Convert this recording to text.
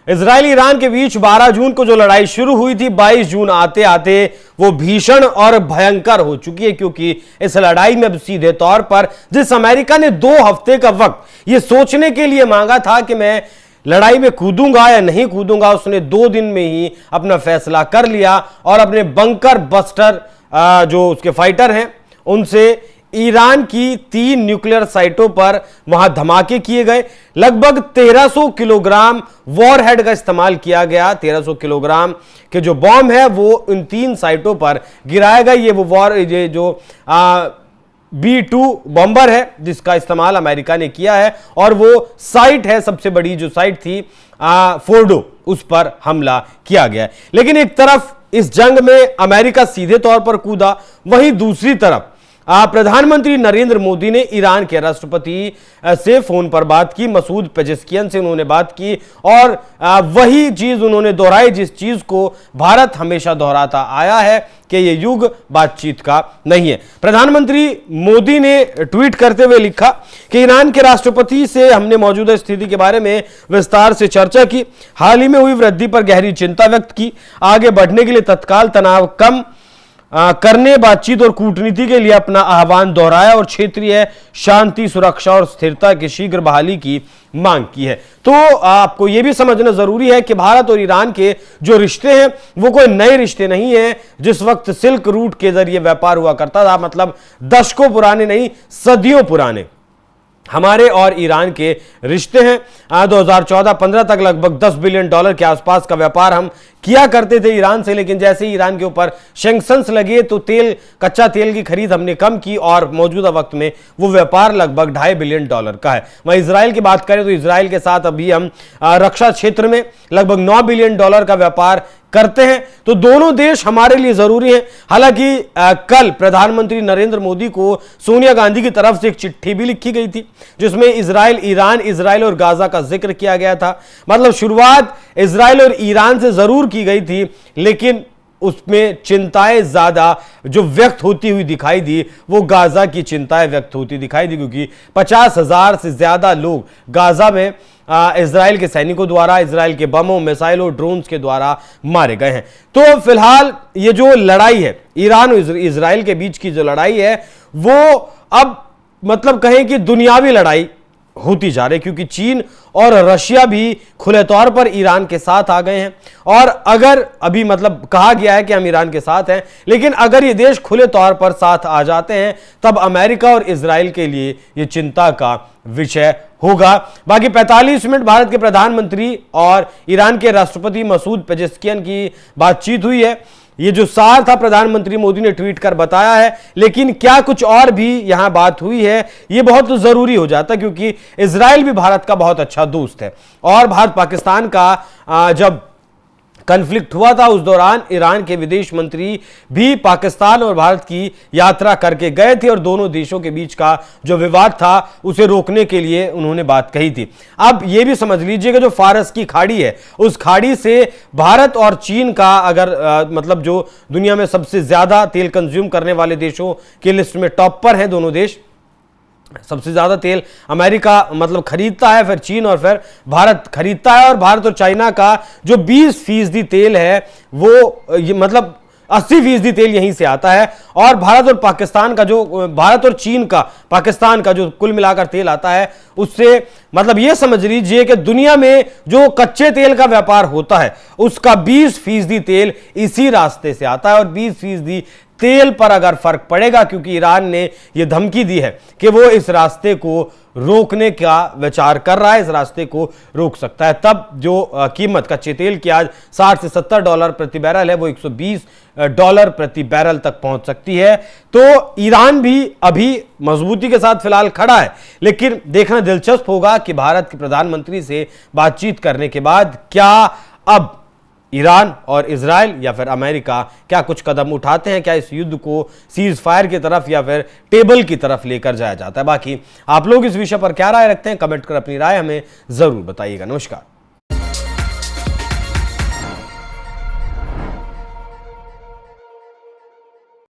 Israel Iran के बीच 12 जून को जो लड़ाई शुरू हुई थी, 22 जून आते आते वो भीषण और भयंकर हो चुकी है, क्योंकि इस लड़ाई में अब सीधे तौर पर जिस अमेरिका ने 2 हफ्ते का वक्त ये सोचने के लिए मांगा था कि मैं लड़ाई में कूदूंगा या नहीं कूदूंगा, उसने 2 दिन में ही अपना फैसला कर लिया और अपने बंकर बस्टर जो उसके फाइटर हैं उनसे ईरान की 3 न्यूक्लियर साइटों पर वहां धमाके किए गए। लगभग 1300 किलोग्राम वॉरहेड का इस्तेमाल किया गया। 1300 किलोग्राम के जो बॉम्ब है वो इन 3 साइटों पर गिराया गया। ये जो B-2 बॉम्बर है जिसका इस्तेमाल अमेरिका ने किया है, और वो साइट है, सबसे बड़ी जो साइट थी फोर्डो, उस पर हमला किया गया। लेकिन एक तरफ इस जंग में अमेरिका सीधे तौर पर कूदा, वहीं दूसरी तरफ प्रधानमंत्री नरेंद्र मोदी ने ईरान के राष्ट्रपति से फोन पर बात की, मसूद पेजेस्कियन से उन्होंने बात की, और वही चीज उन्होंने दोहराई जिस चीज को भारत हमेशा दोहराता आया है कि यह युग बातचीत का नहीं है। प्रधानमंत्री मोदी ने ट्वीट करते हुए लिखा कि ईरान के राष्ट्रपति से हमने मौजूदा स्थिति के बारे में विस्तार से चर्चा की, हाल ही में हुई वृद्धि पर गहरी चिंता व्यक्त की, आगे बढ़ने के लिए तत्काल तनाव कम करने, बातचीत और कूटनीति के लिए अपना आह्वान दोहराया और क्षेत्रीय शांति, सुरक्षा और स्थिरता की शीघ्र बहाली की मांग की है। तो आपको यह भी समझना जरूरी है कि भारत और ईरान के जो रिश्ते हैं वो कोई नए रिश्ते नहीं है। जिस वक्त सिल्क रूट के जरिए व्यापार हुआ करता था, मतलब दशकों पुराने नहीं, सदियों पुराने हमारे और ईरान के रिश्ते हैं। 2014-15 तक लगभग $10 बिलियन के आसपास का व्यापार हम किया करते थे ईरान से, लेकिन जैसे ही ईरान के ऊपर सैंक्शंस लगे तो कच्चा तेल की खरीद हमने कम की और मौजूदा वक्त में वो व्यापार लगभग $2.5 बिलियन का है। वहीं इजराइल की बात करें तो इजराइल के साथ अभी हम रक्षा क्षेत्र में लगभग $9 बिलियन का व्यापार करते हैं। तो दोनों देश हमारे लिए जरूरी हैं। हालांकि कल प्रधानमंत्री नरेंद्र मोदी को सोनिया गांधी की तरफ से एक चिट्ठी भी लिखी गई थी जिसमें इजराइल और गाजा का जिक्र किया गया था। मतलब शुरुआत इजराइल और ईरान से जरूर की गई थी, लेकिन उसमें चिंताएं ज्यादा जो व्यक्त होती हुई दिखाई दी वो गाजा की चिंताएं व्यक्त होती दिखाई दी, क्योंकि 50,000 से ज्यादा लोग गाजा में इजराइल के सैनिकों द्वारा, इजराइल के बमों, मिसाइलों, ड्रोन्स के द्वारा मारे गए हैं। तो फिलहाल ये जो लड़ाई है ईरान और इजराइल के बीच की जो लड़ाई है वो अब मतलब कहें कि दुनियावी लड़ाई होती जा रही है, क्योंकि चीन और रशिया भी खुले तौर पर ईरान के साथ आ गए हैं। और अगर अभी मतलब कहा गया है कि हम ईरान के साथ हैं, लेकिन अगर ये देश खुले तौर पर साथ आ जाते हैं तब अमेरिका और इजराइल के लिए ये चिंता का विषय होगा। बाकी 45 मिनट भारत के प्रधानमंत्री और ईरान के राष्ट्रपति मसूद पेजेस्कियन की बातचीत हुई है। ये जो सार था प्रधानमंत्री मोदी ने ट्वीट कर बताया है, लेकिन क्या कुछ और भी यहां बात हुई है ये बहुत जरूरी हो जाता है, क्योंकि इजराइल भी भारत का बहुत अच्छा दोस्त है और भारत पाकिस्तान का जब कॉन्फ्लिक्ट हुआ था उस दौरान ईरान के विदेश मंत्री भी पाकिस्तान और भारत की यात्रा करके गए थे और दोनों देशों के बीच का जो विवाद था उसे रोकने के लिए उन्होंने बात कही थी। अब यह भी समझ लीजिए कि जो फारस की खाड़ी है उस खाड़ी से भारत और चीन का अगर मतलब जो दुनिया में सबसे ज्यादा तेल कंज्यूम करने वाले देशों की लिस्ट में टॉप पर हैं दोनों देश, सबसे ज्यादा तेल अमेरिका मतलब खरीदता है, फिर चीन और फिर भारत खरीदता है। और भारत और चाइना का जो 20% तेल है वो मतलब 80% तेल यहीं से आता है, और भारत और पाकिस्तान का जो भारत और चीन का पाकिस्तान का जो कुल मिलाकर तेल आता है उससे मतलब यह समझ लीजिए कि दुनिया में जो कच्चे तेल का व्यापार होता है उसका 20% तेल इसी रास्ते से आता है। और 20% तेल पर अगर फर्क पड़ेगा, क्योंकि ईरान ने यह धमकी दी है कि वो इस रास्ते को रोकने का विचार कर रहा है, इस रास्ते को रोक सकता है, तब जो कीमत कच्चे तेल की आज $60 से $70 प्रति बैरल है वो $120 प्रति बैरल तक पहुंच सकती है। तो ईरान भी अभी मजबूती के साथ फिलहाल खड़ा है, लेकिन देखना दिलचस्प होगा कि भारत के प्रधानमंत्री से बातचीत करने के बाद क्या अब ईरान और इजराइल या फिर अमेरिका क्या कुछ कदम उठाते हैं, क्या इस युद्ध को सीज फायर की तरफ या फिर टेबल की तरफ लेकर जाया जाता है। बाकी आप लोग इस विषय पर क्या राय रखते हैं, कमेंट कर अपनी राय हमें जरूर बताइएगा। नमस्कार।